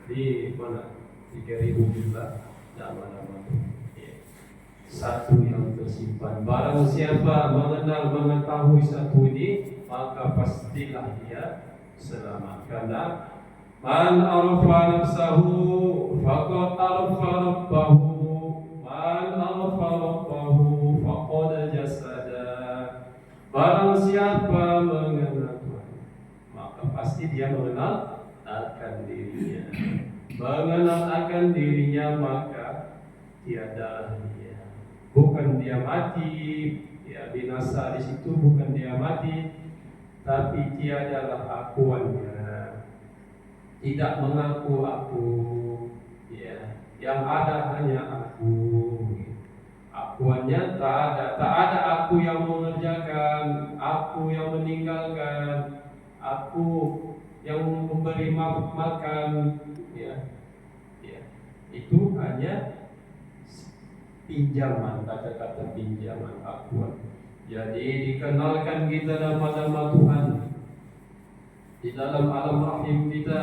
di mana 3000 jumlah nama-nama satu yang tersimpan. Barang siapa mengenal mengetahui satu ini, maka pastilah dia selamat. Karena man arafa nafsahu faqad arafa rabbahu, man arafa rabbahu faqad jasada. Barang siapa mengenal Tuhan, maka pasti dia mengenal akan dirinya. Mengenal akan dirinya maka tiada dia. Bukan dia mati, ya binasa di situ bukan dia mati, tapi tiadalah akuannya. Tidak mengaku aku, ya. Yang ada hanya aku. Akuannya tak ada aku yang mengerjakan, aku yang meninggalkan, aku yang memberi makan, ya. Itu hanya pinjaman, kata-kata pinjaman akuan. Jadi dikenalkan kita nama-nama Tuhan di dalam alam rahim kita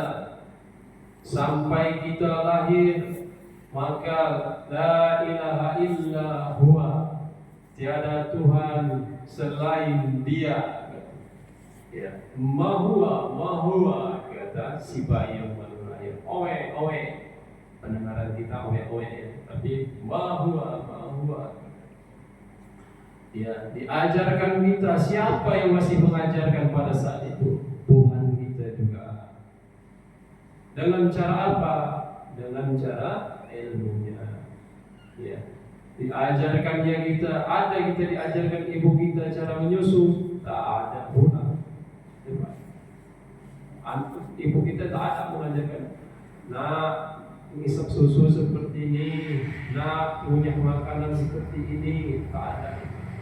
sampai kita lahir, maka la ilaha illa huwa, tiada Tuhan selain Dia. Ya, mahua kata si bayi yang baru lahir. Owe, pendengaran kita owe, tapi mahua. Ya, diajarkan kita. Siapa yang masih mengajarkan pada saat itu? Tuhan kita juga. Dengan cara apa? Dengan cara ilmunya. Ya, diajarkannya kita. Ada kita diajarkan ibu kita cara menyusu, tak ada pula. Ibu kita tak ada mengajarkan. Nah, ngisap susu seperti ini, nak punya makanan seperti ini, tak ada.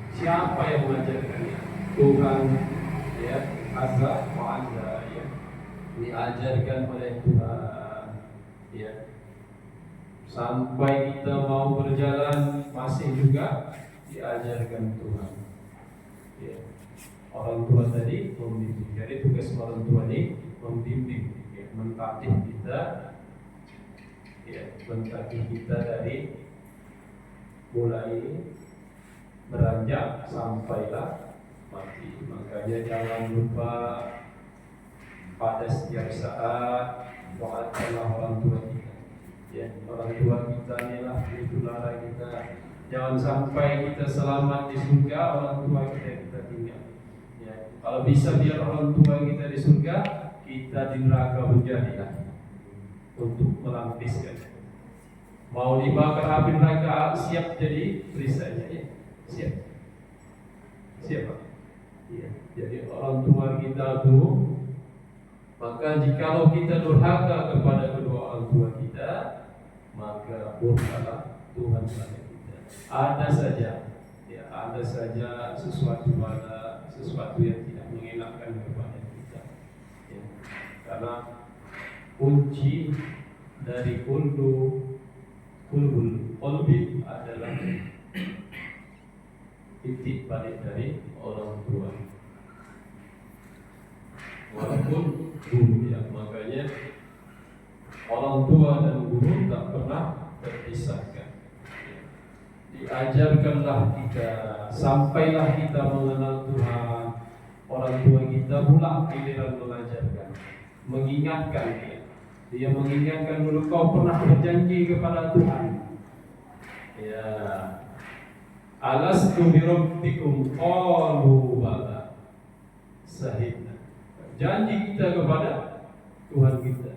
Siapa yang mengajarkannya? Tuhan, ya, Azza wa Jalla, ya. Diajarkan oleh Tuhan, ya. Sampai kita mau berjalan masih juga diajarkan Tuhan. Ya. Orang tua tadi membimbing. Jadi tugas orang tua ini membimbing, ya, mentatih kita. Ya, mentatih kita dari mulai beranjak sampailah mati. Makanya jangan lupa pada setiap saat doakanlah orang tua kita. Ya, orang tua kita inilah tulara kita. Jangan sampai kita selamat di surga, orang tua kita tinggal. Ya, kalau bisa biar orang tua kita di surga, kita di neraka menjadilah untuk melampiskan. Mau dibakar api neraka, siap jadi perisainya, ya. Siapa? Ya. Jadi orang tua kita tuh, maka jikalau kita durhaka kepada kedua orang tua kita, maka murkalah Tuhan pada kita. Ada saja sesuatu yang tidak mengenakan kepada kita. Ya. Karena kunci dari kulbul qalbi adalah titik balik dari orang tua. Walaupun guru, ya, makanya orang tua dan guru tak pernah terpisahkan. Diajarkanlah kita, sampailah kita mengenal Tuhan. Orang tua kita pula giliran mengajarkan, mengingatkan dia. Dia mengingatkan dulu, kau pernah berjanji kepada Tuhan. Ya. Alastu bi rabbikum qalu bala. Sahidna. Janji kita kepada Tuhan kita.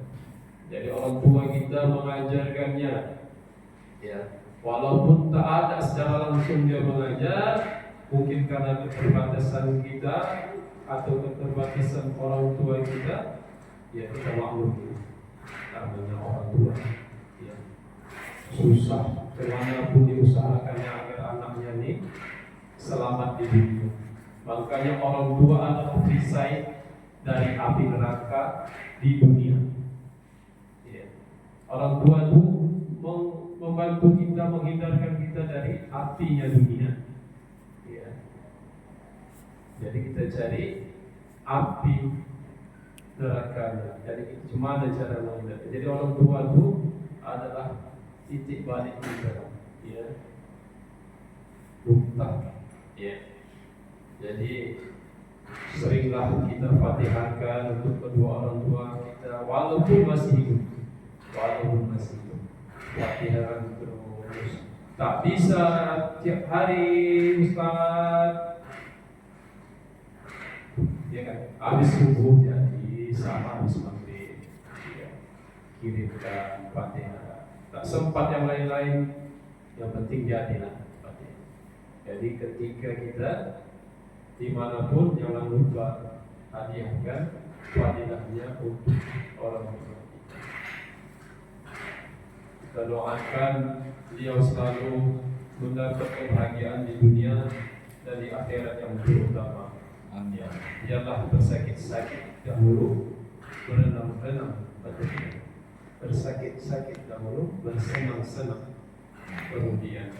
Jadi orang tua kita mengajarkannya. Ya, walaupun tak ada secara langsung dia mengajar, mungkin karena keterbatasan kita atau keterbatasan orang tua kita, ya kita maklum. Namanya orang tua, ya, susah kemanapun diusahakannya agar anaknya ini selamat di dunia. Makanya orang tua adalah perisai dari api neraka di dunia. Ya. Orang tua itu membantu kita, menghindarkan kita dari apinya dunia. Ya. Jadi kita cari api nerakanya. Jadi cuma ada cara menghindari. Jadi orang tua itu adalah titik balik kita, ya, lupa, ya. Jadi seringlah kita fatihahkan untuk kedua orang tua kita walaupun masih hidup, fatihahkan terus. Tak bisa tiap hari Ustaz, ya kan? Habis subuh jadi sama habis maghrib, ya, kirimkan fatihah. Tak sempat yang lain-lain, yang penting jadilah fatihah. Jadi ketika kita dimanapun jangan lupa hadiahkan fatihahnya untuk orang tua kita. Kita doakan beliau selalu mendapat kebahagiaan di dunia dan di akhirat yang terutama. Amin. Biarlah bersakit-sakit dahulu, berenang-renang batinnya. Bersakit-sakit dahulu, bersenang-senang kemudian.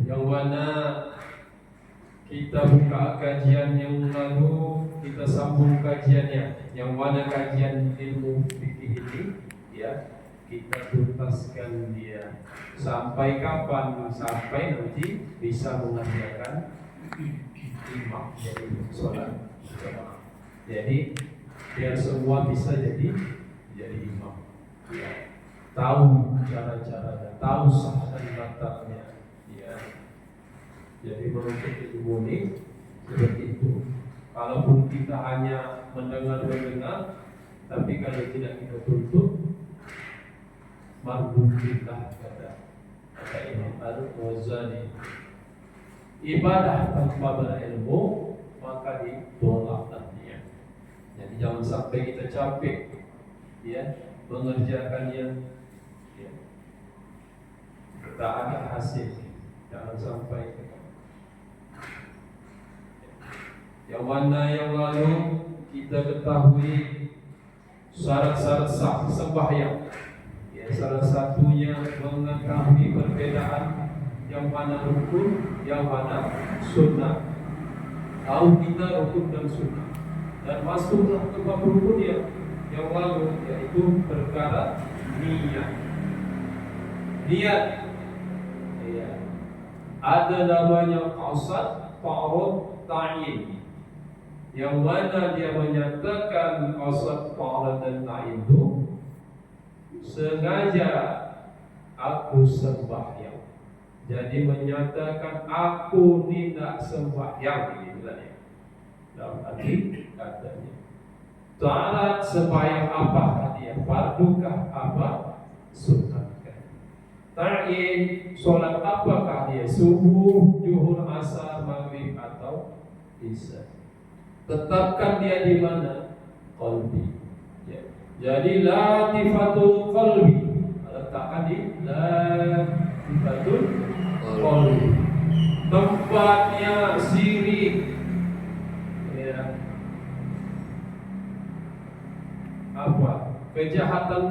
Yang mana kita buka kajian yang lalu, kita sambung kajiannya. Yang mana kajian ilmu fikih ini, ya, kita tuntaskan dia. Sampai kapan? Sampai nanti bisa mengerjakan imam, jadi sholat jamaah. Jadi biar semua bisa jadi imam, ya. Tahu cara-caranya, tahu sah dan batalnya, ya. Jadi menuntut ilmu ini seperti itu. Kalaupun kita hanya mendengar, tapi kalau tidak kita tuntut, marbutlah kata Imam Al-Ghazali. Ibadah tanpa berilmu maka ditolak artinya. Jadi jangan sampai kita capek, ya, mengerjakannya, ya, tak ada hasil. Jangan sampai. Yang mana yang lalu kita ketahui syarat-syarat sah sembahyang. Ya, salah satunya mengetahui perbedaan yang mana rukun, yang mana sunnah. Tahu kita rukun dan sunnah. Dan masuklah ke bab rukun yang lalu, yaitu perkara niat. Niat, ya, ada namanya qasad, ta'arud, ta'yin. Yang mana dia menyatakan qasad, ta'arud dan ta'yin itu sengaja aku sembahyang. Jadi menyatakan aku tidak sembahyang, ini bilangnya. Dalam arti katanya, salat sembahyang apakah dia? Fardukah apa? Sunnatkah? Ta'yin, solat apakah dia? Subuh, zuhur, asar, maghrib atau isya? Tetapkan dia di mana? Qalbi. Ya. Jadi latifatul qalbi, letakkan di latifatul qalbi. Tempatnya syirik, ya. Apa? Kejahatan,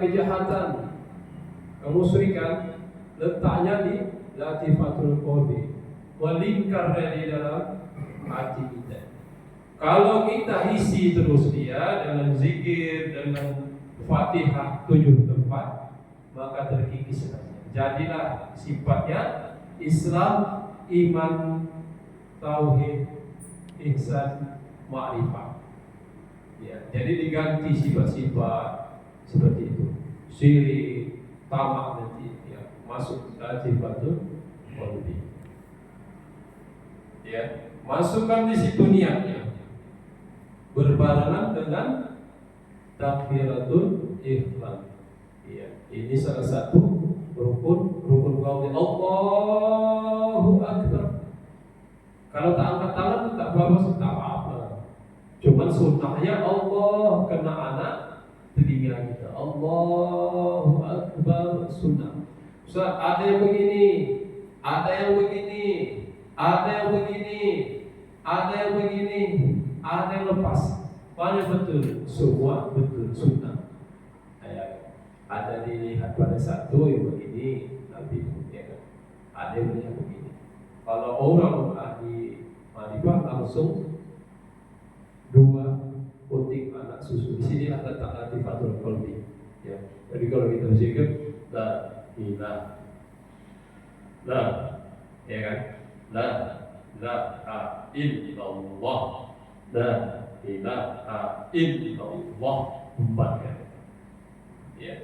kemusyrikan, letaknya di latifatul qalbi, melingkar di dalam hati kita. Kalau kita isi terus dia dengan zikir, dengan Fatihah 7 tempat, maka terkikis saja. Jadilah sifatnya Islam, iman, tauhid, ihsan, ma'rifah. Ya, jadi diganti sifat-sifat seperti itu. Syirik, tamak nanti, ya, masuk sifatul qalbi. Ya, masukkan di situ niatnya. Berbarengan dengan takbiratul ihram. Ya, ini salah satu rukun qaul Allahu Akbar. Kalau tak angkat tangan tak apa-apa. Cuman sunnahnya Allah kena anak telinga kita. Allahu Akbar sunnah. Ustaz, ada yang begini, ada yang begini, ada yang begini, ada yang begini, ada yang lepas. Mana betul? Semua betul sunnah. Ada dilihat pada satu yang begini, Nabi, ya kan? Ada yang melihat begini. Kalau orang ahli marifah langsung 2 puting anak susu. Di sinilah letak latifatul qalbi. Ya. Jadi kalau kita berzikir la ilaha, la, ya kan? La ilaha illallah, la ilaha illallah, 4 kan? Ya.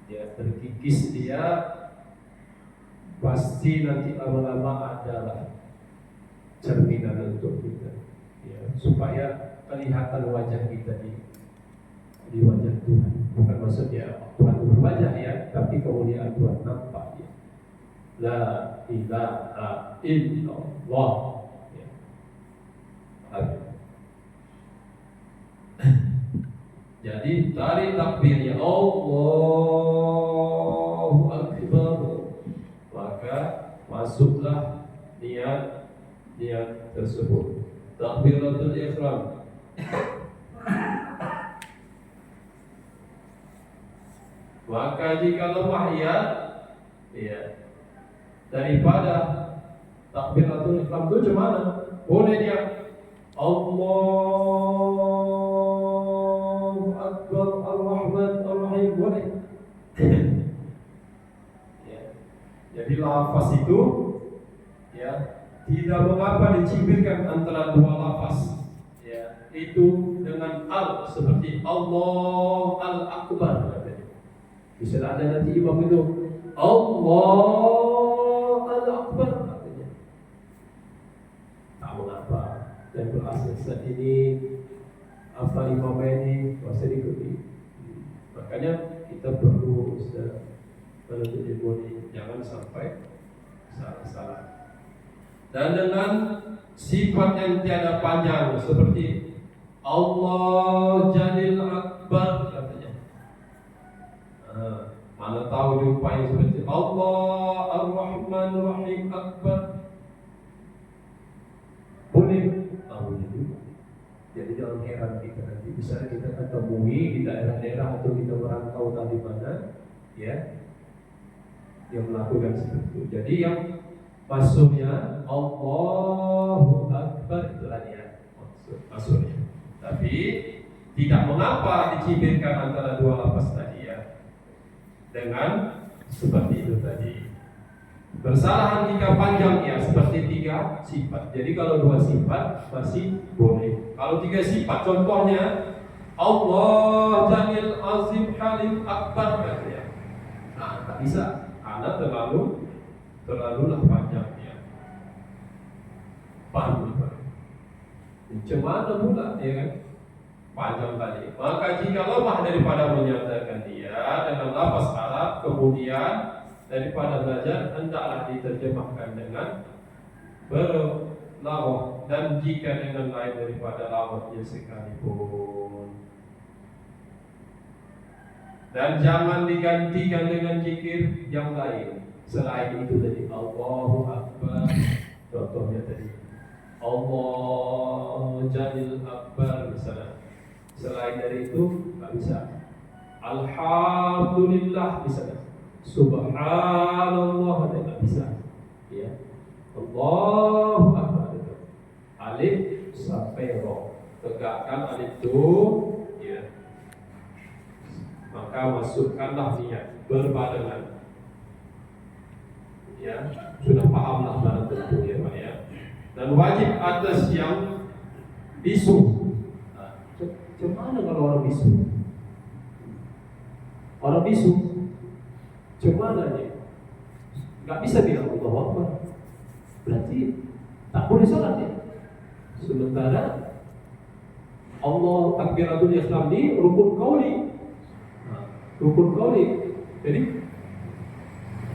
Ya, terkikis dia pasti nanti lama-lama adalah cerminan untuk kita, ya, supaya kelihatan wajah kita di wajah Tuhan. Bukan maksudnya Tuhan berwajah ya, tapi kemuliaan Tuhan nampak ya. La ilaha illallah ya. Jadi dari takbirnya Allahu Akbar, maka masuklah niat tersebut. Takbiratul ihram. Maka jika lemah ya daripada takbiratul ihram itu gimana? Boleh dia Allahu Akbar Ar-Rahman Ar-Rahim, boleh. Ya. Jadi lafaz itu ya tidak mengapa dicibirkan antara dua lafaz. Ya, itu dengan al seperti Allah Al-Akbar. Bisa ada nanti imam itu Allah Al-Akbar katanya. Tak mengapa. Dan berasal saat ini apa imam ini masih diikuti. Makanya kita perlu menuntut ilmu ini, jangan sampai salah-salah. Dan dengan sifat yang tiada panjang seperti Allah Jalil Akbar katanya. Mana tahu jumpai seperti Allah Ar-Rahman Ar-Rahim Akbar. Boleh. Jadi jangan heran kita nanti misalnya kita ketemui di daerah-daerah atau kita merantau tadi mana, ya, yang melakukan seperti itu. Jadi yang maksudnya Allahu Akbar itulah dia maksudnya. Tapi tidak mengapa dicibirkan antara dua lafaz tadi ya, dengan seperti itu tadi. Bersalahan jika panjang ya seperti 3 sifat. Jadi kalau 2 sifat masih boleh. Kalau 3 sifat contohnya Allah Jalil Azim Halim Akbar katanya. Nah, tak bisa karena terlalulah panjang ya. Paham? Macam pula ya kan? Panjang tadi. Maka jika lemah daripada menyatakan dia dengan lafaz Arab, kemudian daripada belajar hendaklah diterjemahkan dengan berlawah, dan jika dengan lain daripada lawahnya sekalipun. Dan jangan digantikan dengan zikir yang lain selain itu tadi. Allahu Akbar contohnya tadi, Allah Jalil Akbar misalnya. Selain dari itu tak bisa. Alhamdulillah misalnya. Subhanallah tidak bisa. Ya. Allahu Akbar. Alif sampai ro. Tegakkan alif itu, ya. Maka masukkanlah niat berbarengan. Ya, sudah pahamlah dalam tentu ya, Pak ya. Dan wajib atas yang bisu. Nah, gimana kalau orang bisu? Orang bisu gimana nih? Gak bisa bilang Allahu Akbar. Berarti tak boleh sholat ya. Sementara Allah takbiratul ihram ini rukun qauli. Rukun qauli. Jadi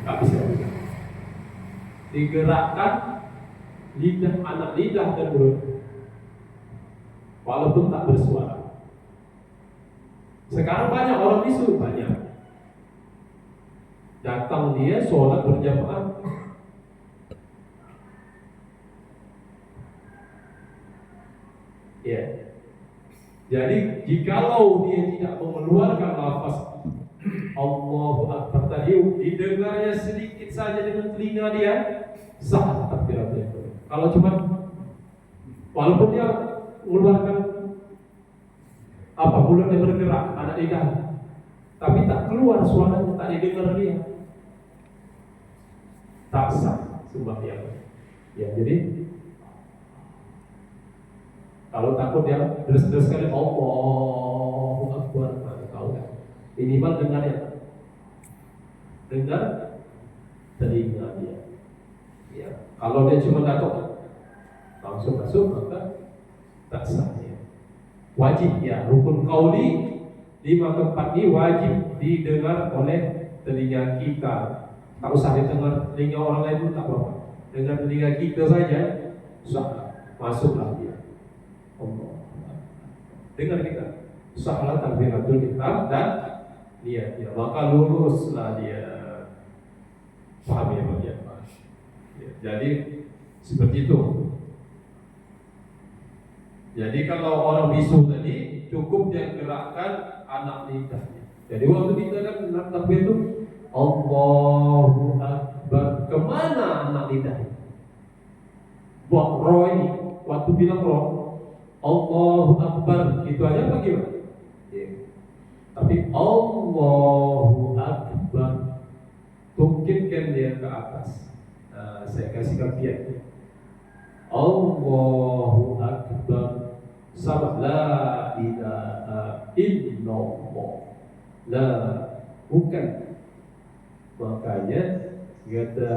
gak bisa. Digerakkan lidah, anak lidah dan mulut. Walaupun tak bersuara. Sekarang banyak orang bisu, banyak. Datang dia sholat berjamaah, ya. Jadi jikalau dia tidak mengeluarkan lafaz Allahu Akbar tadi, didengarnya sedikit saja dengan telinga dia, sah takbiratul ihram. Kalau cuma walaupun dia mengeluarkan mulutnya bergerak, anak lidah, tapi tak keluar suaranya, tak didengar dia, tak sah sembahyang. Ya, jadi kalau takut dia deres-deres sekali, Allahu Akbar, tahu kan? Minimal dengar ya, dengar telinga dia. Ya, kalau dia cuma takut langsung masuk, maka tak sah ya. Wajib ya, rukun qauli 5 tempat ini wajib didengar oleh telinga kita. Tak usah didengar telinga orang lain pun tak apa-apa. Dengan telinga kita saja sah, masuklah dia. Allah. Dengar kita, sahlah takbiratul ihram dan niatnya, maka luruslah dia. Paham ya Pak? Ya. Jadi seperti itu. Jadi kalau orang bisu tadi cukup dia gerakkan anak lidahnya. Jadi waktu kita kan takbir itu Allahu Akbar, kemana anak lidahnya? Buat roh ini, waktu bilang roh Allahu Akbar, itu aja apa gimana? Tapi Allahu Akbar, tungkitkan dia ke atas. Nah, saya kasih kafiat. Allahu Akbar, sama la ilaha illallah. La, bukan. Makanya kata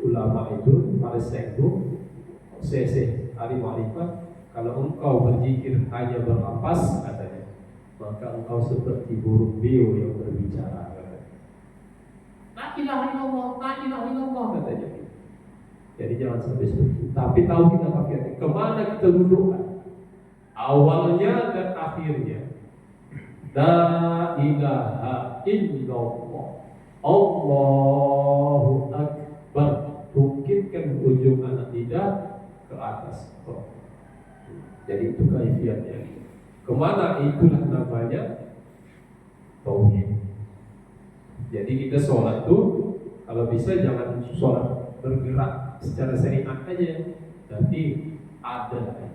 ulama itu, para syekh itu, syekh ahli ma'rifat, kalau engkau berzikir hanya bernapas katanya, maka engkau seperti burung beo yang berbicara. La ilaha illallah, la ilaha illallah katanya. Jadi jangan sampai seperti itu. Tapi tahu kita kafiatnya, kemana kita dudukkan, awalnya dan akhirnya. La ilaha illallah, Allahu Akbar, tungkitkan ujung anak lidah ke atas. Jadi itu kaifiatnya. Kemana, itulah namanya tauhid. Jadi kita sholat tuh kalau bisa jangan sholat bergerak secara syariat aja, tapi ada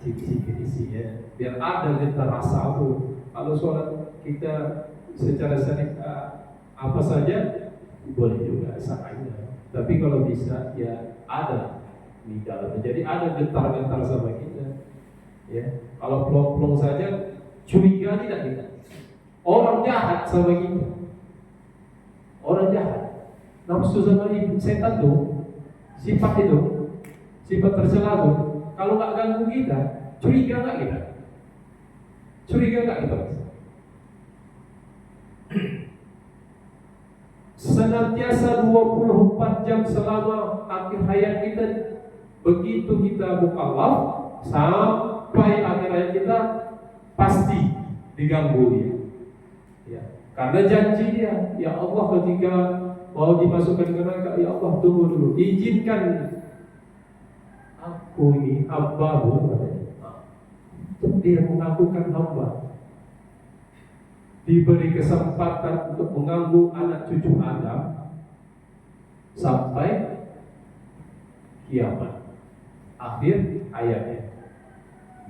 sikit-sikit isinya, biar ada kita rasa tuh. Kalau sholat kita secara syariat apa saja boleh juga saja, tapi kalau bisa ya ada di dalamnya, jadi ada getar-getar sama kita. Ya, kalau plong-plong saja curiga tidak kita, orang jahat sama kita, orang jahat, nafsu sama setan tuh. Sifat itu, sifat tercela itu, kalau nggak ganggu kita, curiga nggak kita? Curiga nggak kita? Senantiasa 24 jam selama akhir hayat kita, begitu kita mukallaf sampai akhir hayat kita pasti diganggu dia. Ya, karena janji dia, ya Allah ketika mau dimasukkan ke neraka, ya Allah tunggu dulu, izinkan aku ini hamba-Mu, dia mengakukan hamba, diberi kesempatan untuk mengganggu anak cucu Adam sampai kiamat akhir hayatnya.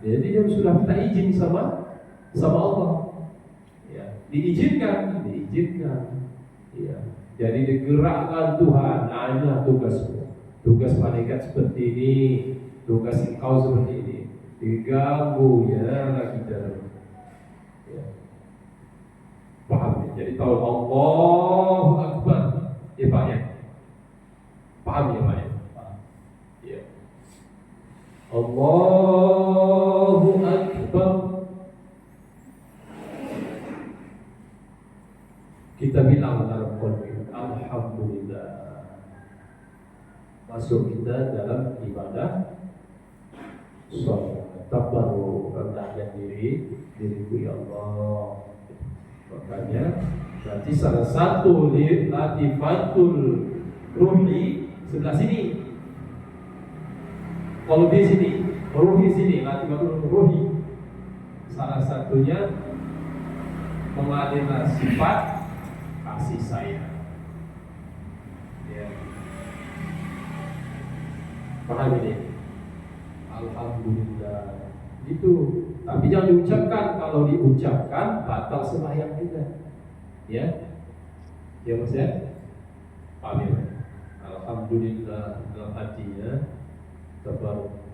Jadi dia sudah minta izin sama Allah, ya, diizinkan. Ya. Jadi digerakkan Tuhan, hanya tugas malaikat seperti ini, tugas engkau seperti ini, diganggu ya lagi dalam. Ya. Paham ya? Jadi tahu Allahu Akbar, ya Pak ya. Paham ya Pak ya? Ya. Allahu Akbar. Kita bilang dalam Quran, alhamdulillah, masuk kita dalam ibadah sholat, tabarruk, rendahkan diriku ya Allah. Makanya berarti salah satu latifatul ruhi sebelah sini. Kalau di sini, ruhi sini, latifatul ruhi, salah satunya mengalirkan sifat kasih sayang. Ya. Paham ini? Alhamdulillah. Gitu. Tapi jangan diucapkan. Kalau diucapkan batal sembahyang kita. Ya. Ya Mas ya. Paham ya? Alhamdulillah dalam hatinya. Tabaruk.